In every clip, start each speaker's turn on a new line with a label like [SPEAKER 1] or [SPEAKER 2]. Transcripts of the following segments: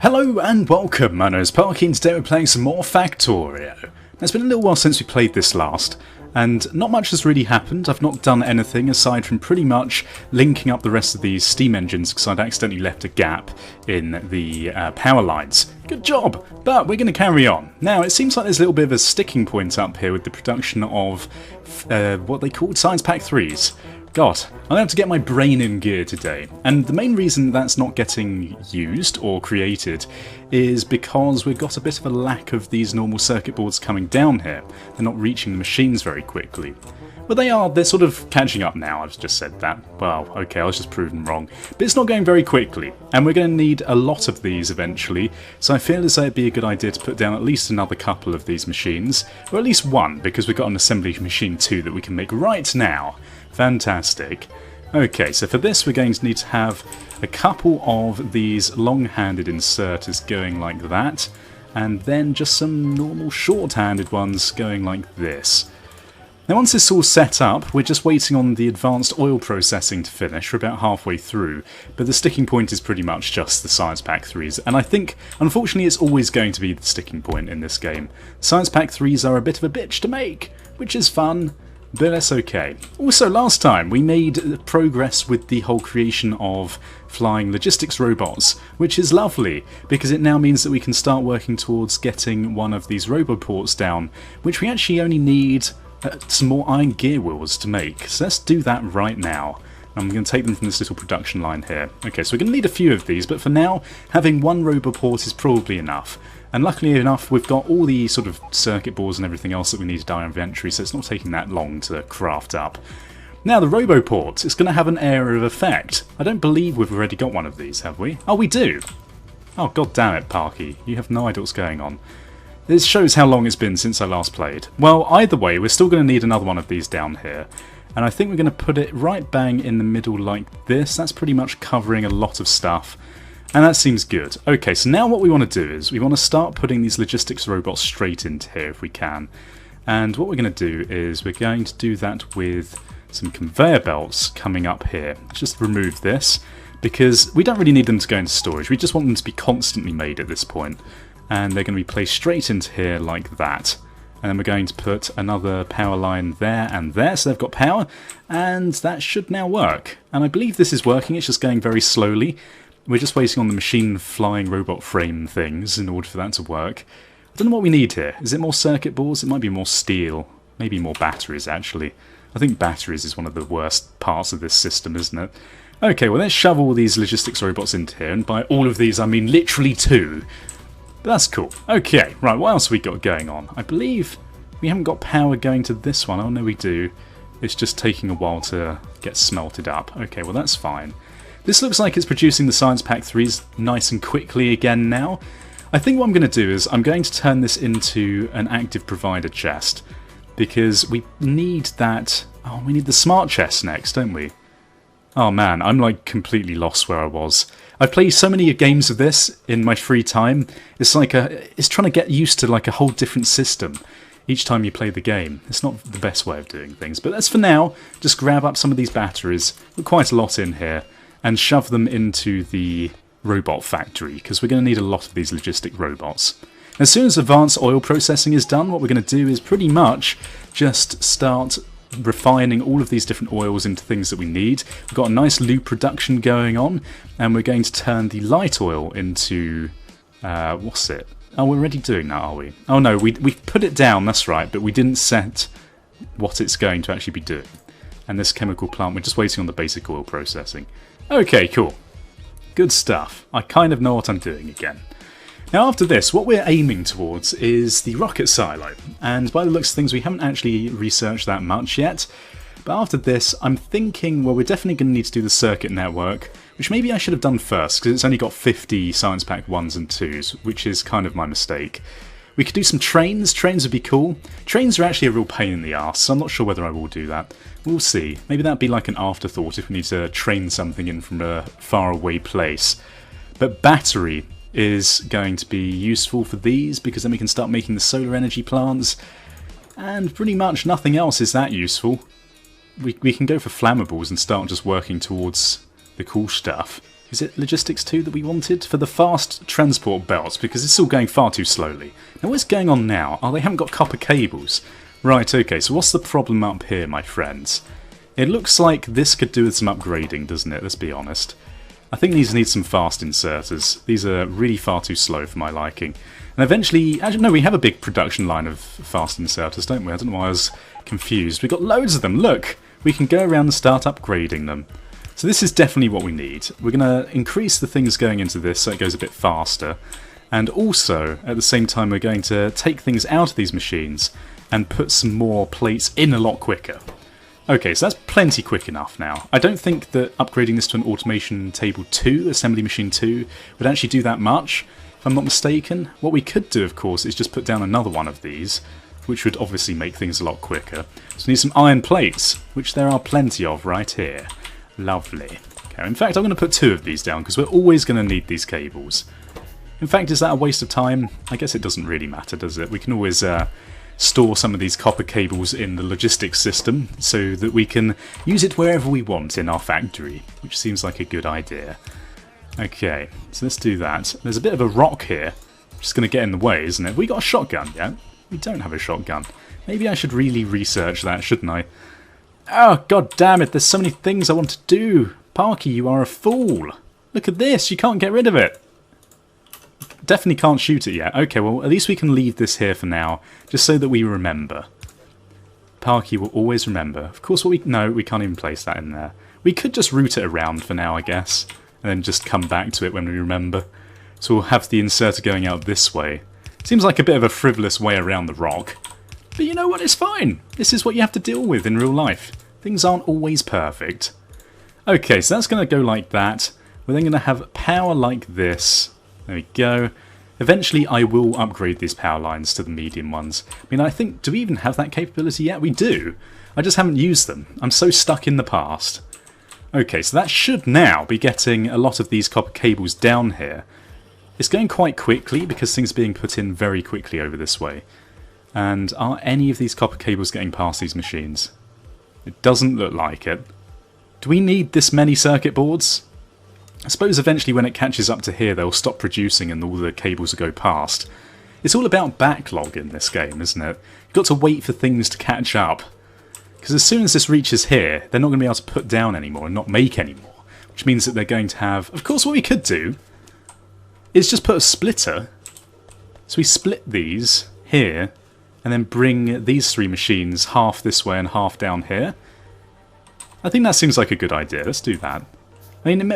[SPEAKER 1] Hello and welcome, my name is Parky and today we're playing some more Factorio. It's been a little while since we played this last, and not much has really happened. I've not done anything aside from pretty much linking up the rest of these steam engines because I'd accidentally left a gap in the power lines. Good job! But we're going to carry on. Now, it seems like there's a little bit of a sticking point up here with the production of what they called Science Pack 3s. God, I'm going to get my brain in gear today, and the main reason that's not getting used or created is because we've got a bit of a lack of these normal circuit boards coming down here. They're not reaching the machines very quickly. But they're sort of catching up now, I've just said that. Well, okay, I was just proven wrong. But it's not going very quickly, and we're going to need a lot of these eventually, so I feel as though it'd be a good idea to put down at least another couple of these machines, or at least one, because we've got an assembly machine too that we can make right now. Fantastic. Okay, so for this we're going to need to have a couple of these long-handed inserters going like that, and then just some normal short-handed ones going like this. Now once this is all set up, we're just waiting on the advanced oil processing to finish. We're about halfway through, but the sticking point is pretty much just the Science Pack 3s, and I think, unfortunately, it's always going to be the sticking point in this game. Science Pack 3s are a bit of a bitch to make, which is fun, but that's okay. Also, last time we made progress with the whole creation of flying logistics robots, which is lovely, because it now means that we can start working towards getting one of these roboports down, which we actually only need some more iron gear wheels to make. So let's do that right now. I'm going to take them from this little production line here. Okay, so we're going to need a few of these, but for now, having one roboport is probably enough. And luckily enough, we've got all the sort of circuit boards and everything else that we need to die in inventory, so it's not taking that long to craft up. Now, the roboport is going to have an area of effect. I don't believe we've already got one of these, have we? Oh, we do! Oh, god damn it, Parky. You have no idea what's going on. This shows how long it's been since I last played. Well, either way, we're still going to need another one of these down here. And I think we're going to put it right bang in the middle like this. That's pretty much covering a lot of stuff. And that seems good. Okay, so now what we want to do is we want to start putting these logistics robots straight into here if we can. And what we're going to do is we're going to do that with some conveyor belts coming up here. Let's just remove this because we don't really need them to go into storage. We just want them to be constantly made at this point. And they're going to be placed straight into here like that. And then we're going to put another power line there and there, so they've got power, and that should now work. And I believe this is working, it's just going very slowly. We're just waiting on the machine flying robot frame things in order for that to work. I don't know what we need here. Is it more circuit boards? It might be more steel. Maybe more batteries, actually. I think batteries is one of the worst parts of this system, isn't it? Okay, well let's shove all these logistics robots into here, and by all of these I mean literally 2. But that's cool. Okay, right, what else have we got going on? I believe we haven't got power going to this one. Oh no, we do. It's just taking a while to get smelted up. Okay, well that's fine. This looks like it's producing the Science Pack 3s nice and quickly again now. I think what I'm going to do is I'm going to turn this into an active provider chest, because we need that. Oh, we need the smart chest next, don't we? Oh man, I'm like completely lost where I was. I've played so many games of this in my free time. It's like it's trying to get used to like a whole different system each time you play the game. It's not the best way of doing things, but as for now, just grab up some of these batteries, put quite a lot in here, and shove them into the robot factory, because we're going to need a lot of these logistic robots. As soon as advanced oil processing is done, what we're going to do is pretty much just start refining all of these different oils into things that we need. We've got a nice lube production going on, and we're going to turn the light oil into what's it? Oh, we're already doing that, are we? Oh no, we put it down, that's right, but we didn't set what it's going to actually be doing. And this chemical plant, we're just waiting on the basic oil processing. Okay, cool. Good stuff. I kind of know what I'm doing again. Now after this, what we're aiming towards is the rocket silo, and by the looks of things we haven't actually researched that much yet, but after this I'm thinking, well, we're definitely going to need to do the circuit network, which maybe I should have done first, because it's only got 50 Science Pack 1s and 2s, which is kind of my mistake. We could do some trains. Trains would be cool. Trains are actually a real pain in the arse, so I'm not sure whether I will do that. We'll see. Maybe that'd be like an afterthought if we need to train something in from a faraway place. But battery is going to be useful for these, because then we can start making the solar energy plants, and pretty much nothing else is that useful. We can go for flammables and start just working towards the cool stuff. Is it logistics 2 that we wanted? For the fast transport belts, because it's all going far too slowly. Now what's going on now? Oh, they haven't got copper cables. Right, okay, so what's the problem up here, my friends? It looks like this could do with some upgrading, doesn't it? Let's be honest. I think these need some fast inserters. These are really far too slow for my liking. And eventually, actually no, we have a big production line of fast inserters, don't we? I don't know why I was confused. We've got loads of them, look! We can go around and start upgrading them. So this is definitely what we need. We're going to increase the things going into this so it goes a bit faster. And also, at the same time, we're going to take things out of these machines and put some more plates in a lot quicker. Okay, so that's plenty quick enough now. I don't think that upgrading this to an automation table 2, assembly machine 2, would actually do that much, if I'm not mistaken. What we could do, of course, is just put down another one of these, which would obviously make things a lot quicker. So we need some iron plates, which there are plenty of right here. Lovely. Okay, in fact, I'm going to put 2 of these down, because we're always going to need these cables. In fact, is that a waste of time? I guess it doesn't really matter, does it? We can always store some of these copper cables in the logistics system, so that we can use it wherever we want in our factory, which seems like a good idea. Okay, so let's do that. There's a bit of a rock here, which is going to get in the way, isn't it? We got a shotgun yet? We don't have a shotgun. Maybe I should really research that, shouldn't I? Oh, god damn it, there's so many things I want to do. Parky, you are a fool. Look at this, you can't get rid of it. Definitely can't shoot it yet. Okay, well, at least we can leave this here for now, just so that we remember. Parky will always remember. Of course, no, we can't even place that in there. We could just route it around for now, I guess, and then just come back to it when we remember. So we'll have the inserter going out this way. Seems like a bit of a frivolous way around the rock. But you know what, it's fine. This is what you have to deal with in real life. Things aren't always perfect. Okay, so that's going to go like that. We're then going to have power like this. There we go. Eventually I will upgrade these power lines to the medium ones. I mean, I think, do we even have that capability yet? We do. I just haven't used them. I'm so stuck in the past. Okay, so that should now be getting a lot of these copper cables down here. It's going quite quickly because things are being put in very quickly over this way. And are any of these copper cables getting past these machines? It doesn't look like it. Do we need this many circuit boards? I suppose eventually when it catches up to here they'll stop producing and all the cables will go past. It's all about backlog in this game, isn't it? You've got to wait for things to catch up. Because as soon as this reaches here, they're not going to be able to put down anymore and not make anymore. Which means that they're going to have... Of course, what we could do is just put a splitter. So we split these here and then bring these 3 machines half this way and half down here. I think that seems like a good idea. Let's do that. I mean,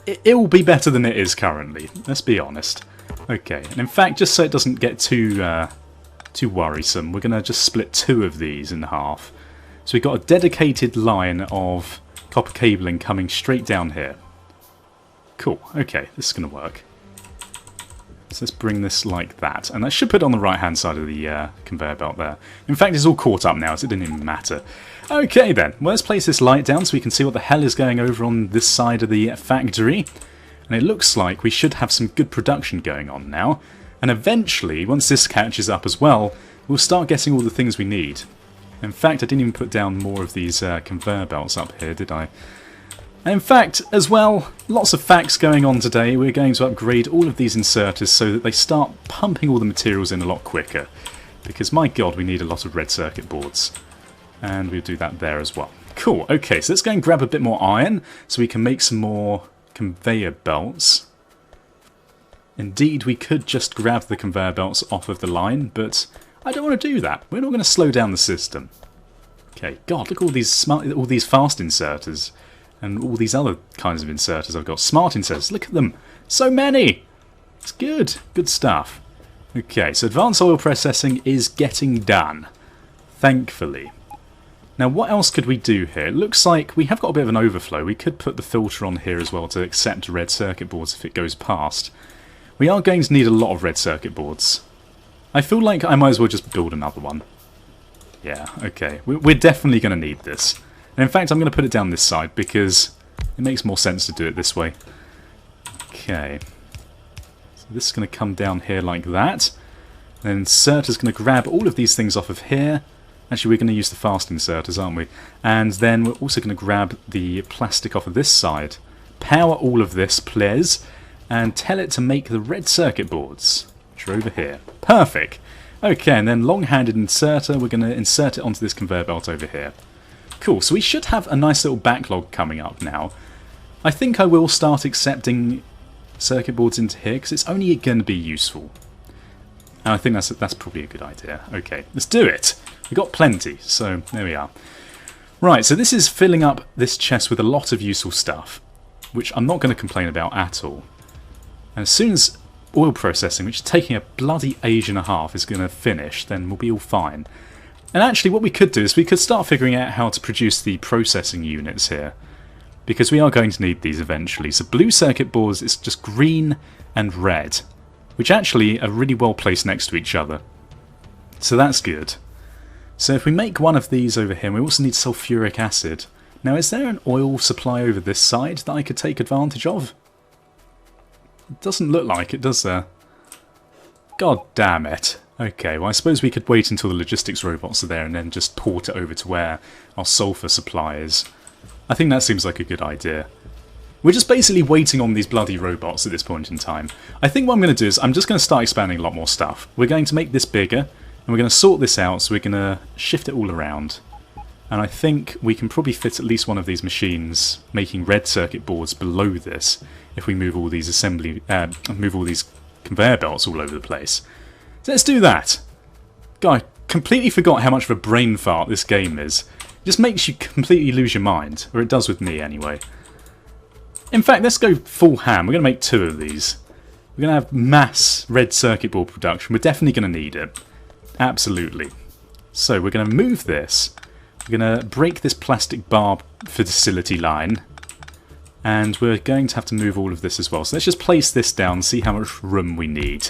[SPEAKER 1] it will be better than it is currently. Let's be honest. Okay, and in fact, just so it doesn't get too worrisome, we're going to just split 2 of these in half. So we've got a dedicated line of copper cabling coming straight down here. Cool. Okay, this is going to work. So let's bring this like that. And that should put it on the right-hand side of the conveyor belt there. In fact, it's all caught up now, so it didn't even matter. Okay then, well, let's place this light down so we can see what the hell is going over on this side of the factory. And it looks like we should have some good production going on now. And eventually, once this catches up as well, we'll start getting all the things we need. In fact, I didn't even put down more of these conveyor belts up here, did I? And in fact, as well, lots of facts going on today. We're going to upgrade all of these inserters so that they start pumping all the materials in a lot quicker. Because, my god, we need a lot of red circuit boards. And we'll do that there as well. Cool, okay, so let's go and grab a bit more iron so we can make some more conveyor belts. Indeed, we could just grab the conveyor belts off of the line, but I don't want to do that. We're not going to slow down the system. Okay, god, look at all these fast inserters. And all these other kinds of inserters I've got. Smart inserters, look at them. So many! It's good. Good stuff. Okay, so advanced oil processing is getting done. Thankfully. Now what else could we do here? It looks like we have got a bit of an overflow. We could put the filter on here as well to accept red circuit boards if it goes past. We are going to need a lot of red circuit boards. I feel like I might as well just build another one. Yeah, okay. We're definitely going to need this. And in fact, I'm going to put it down this side because it makes more sense to do it this way. Okay. So this is going to come down here like that. Then inserter's going to grab all of these things off of here. Actually, we're going to use the fast inserters, aren't we? And then we're also going to grab the plastic off of this side. power all of this, please, and tell it to make the red circuit boards, which are over here. Perfect. Okay, and then long-handed inserter, we're going to insert it onto this conveyor belt over here. Cool, so we should have a nice little backlog coming up now. I think I will start accepting circuit boards into here, because it's only going to be useful. And I think that's probably a good idea. Okay, let's do it. We've got plenty, so there we are. Right, so this is filling up this chest with a lot of useful stuff, which I'm not going to complain about at all. And as soon as oil processing, which is taking a bloody age and a half, is going to finish, then we'll be all fine. And actually what we could do is we could start figuring out how to produce the processing units here, because we are going to need these eventually. So blue circuit boards is just green and red, which actually are really well placed next to each other. So that's good. So if we make one of these over here, we also need sulfuric acid. Now, is there an oil supply over this side that I could take advantage of? It doesn't look like it, does there? God damn it. Okay, well I suppose we could wait until the logistics robots are there and then just port it over to where our sulfur supply is. I think that seems like a good idea. We're just basically waiting on these bloody robots at this point in time. I think what I'm going to do is I'm just going to start expanding a lot more stuff. We're going to make this bigger, and we're going to sort this out, so we're going to shift it all around. And I think we can probably fit at least one of these machines making red circuit boards below this if we move all these move all these conveyor belts all over the place. So let's do that. God, I completely forgot how much of a brain fart this game is. It just makes you completely lose your mind, or it does with me anyway. In fact, let's go full ham. We're going to make 2 of these. We're going to have mass red circuit board production. We're definitely going to need it. Absolutely. So we're going to move this. We're going to break this plastic bar facility line. And we're going to have to move all of this as well. So let's just place this down and see how much room we need.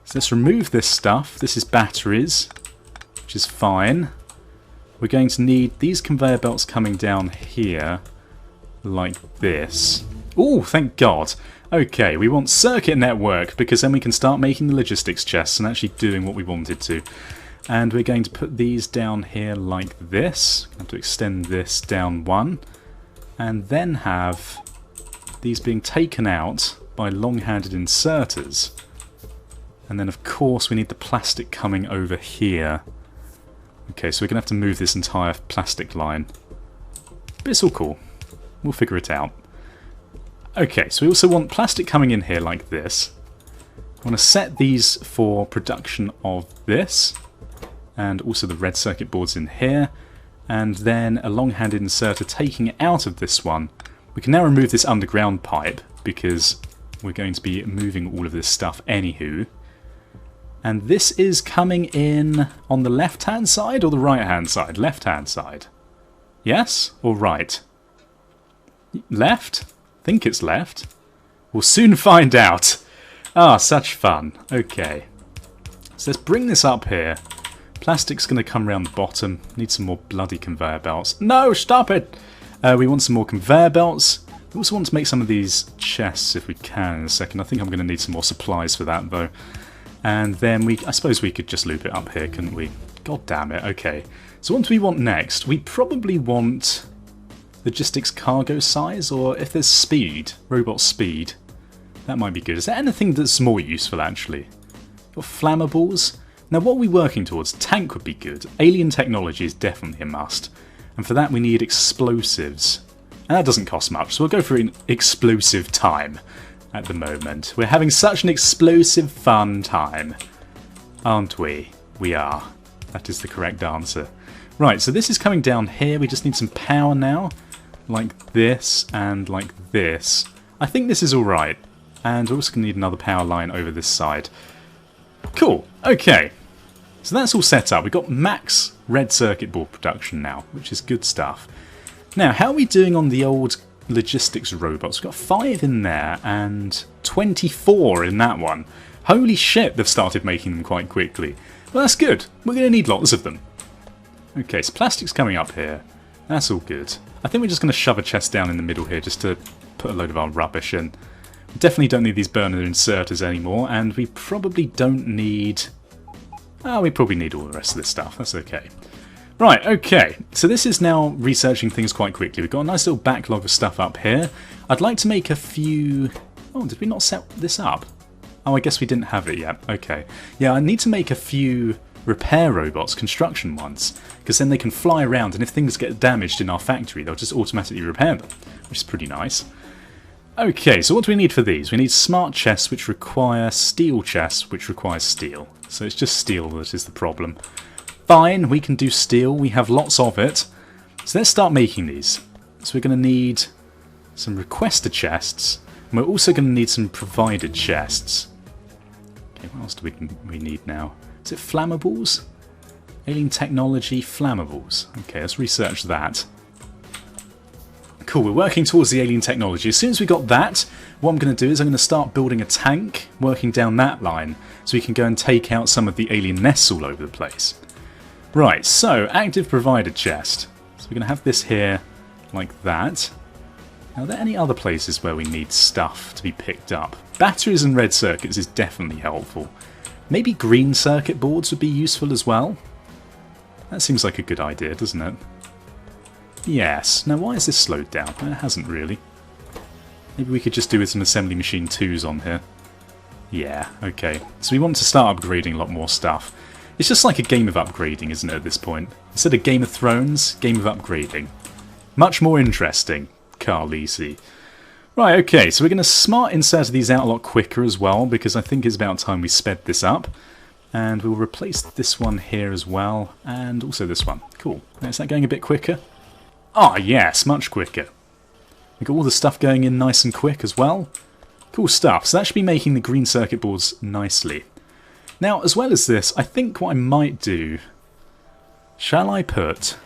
[SPEAKER 1] So let's remove this stuff. This is batteries, which is fine. We're going to need these conveyor belts coming down here, like this. Oh, thank God. Okay, we want circuit network, because then we can start making the logistics chests and actually doing what we wanted to. And we're going to put these down here like this. I have to extend this down 1. And then have these being taken out by long-handed inserters. And then of course we need the plastic coming over here. Okay, so we're going to have to move this entire plastic line. But it's all cool. We'll figure it out. Okay, so we also want plastic coming in here like this. I want to set these for production of this. And also the red circuit boards in here. And then a long-handed inserter taking it out of this one. We can now remove this underground pipe, because we're going to be moving all of this stuff anywho. And this is coming in on the left-hand side or the right-hand side? Left-hand side. Yes or right? Left? I think it's left. We'll soon find out. Ah, such fun. Okay. So let's bring this up here. Plastic's going to come around the bottom. Need some more bloody conveyor belts. No, stop it! We want some more conveyor belts. We also want to make some of these chests if we can in a second. I think I'm going to need some more supplies for that though. And then I suppose we could just loop it up here, couldn't we? God damn it, okay. So what do we want next? We probably want logistics cargo size, or if there's speed, robot speed. That might be good. Is there anything that's more useful actually? Got flammables? Now what are we working towards? Tank would be good. Alien technology is definitely a must. And for that we need explosives. And that doesn't cost much, so we'll go for an explosive time at the moment. We're having such an explosive fun time, aren't we? We are. That is the correct answer. Right, so this is coming down here. We just need some power now, like this and like this. I think this is alright. And we're also going to need another power line over this side. Cool, okay. So that's all set up. We've got max red circuit board production now, which is good stuff. Now, how are we doing on the old logistics robots? We've got 5 in there and 24 in that one. Holy shit, they've started making them quite quickly. Well, that's good. We're going to need lots of them. Okay, so plastic's coming up here. That's all good. I think we're just going to shove a chest down in the middle here just to put a load of our rubbish in. We definitely don't need these burner inserters anymore, and we probably don't need... Oh, we probably need all the rest of this stuff. That's okay. Right, okay, so this is now researching things quite quickly. We've got a nice little backlog of stuff up here. I'd like to make a few... Oh, did we not set this up? Oh, I guess we didn't have it yet. Okay. Yeah, I need to make a few repair robots, construction ones, because then they can fly around, and if things get damaged in our factory, they'll just automatically repair them, which is pretty nice. Okay, so what do we need for these? We need smart chests, which require steel chests, which requires steel. So it's just steel that is the problem. Fine, we can do steel. We have lots of it. So let's start making these. So we're going to need some requester chests. And we're also going to need some provided chests. Okay, what else do we need now? Is it flammables? Alien technology, flammables. Okay, let's research that. Cool, we're working towards the alien technology. As soon as we got that, what I'm going to do is I'm going to start building a tank, working down that line, so we can go and take out some of the alien nests all over the place. Right, so, active provided chest. So we're going to have this here, like that. Now, are there any other places where we need stuff to be picked up? Batteries and red circuits is definitely helpful. Maybe green circuit boards would be useful as well. That seems like a good idea, doesn't it? Yes. Now, why is this slowed down? It hasn't really. Maybe we could just do with some assembly machine 2s on here. Yeah, okay. So we want to start upgrading a lot more stuff. It's just like a game of upgrading, isn't it, at this point? Instead of Game of Thrones, game of upgrading. Much more interesting, Carlisi. Right, okay, so we're going to smart insert these out a lot quicker as well, because I think it's about time we sped this up. And we'll replace this one here as well, and also this one. Cool. Is that going a bit quicker? Ah, yes, much quicker. We've got all the stuff going in nice and quick as well. Cool stuff. So that should be making the green circuit boards nicely. Now, as well as this, I think what I might do... Shall I put...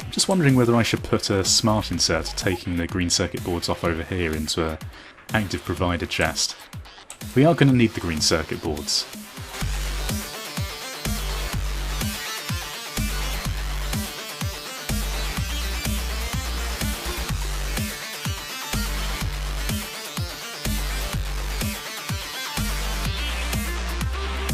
[SPEAKER 1] I'm just wondering whether I should put a smart inserter taking the green circuit boards off over here into a active provider chest. We are going to need the green circuit boards.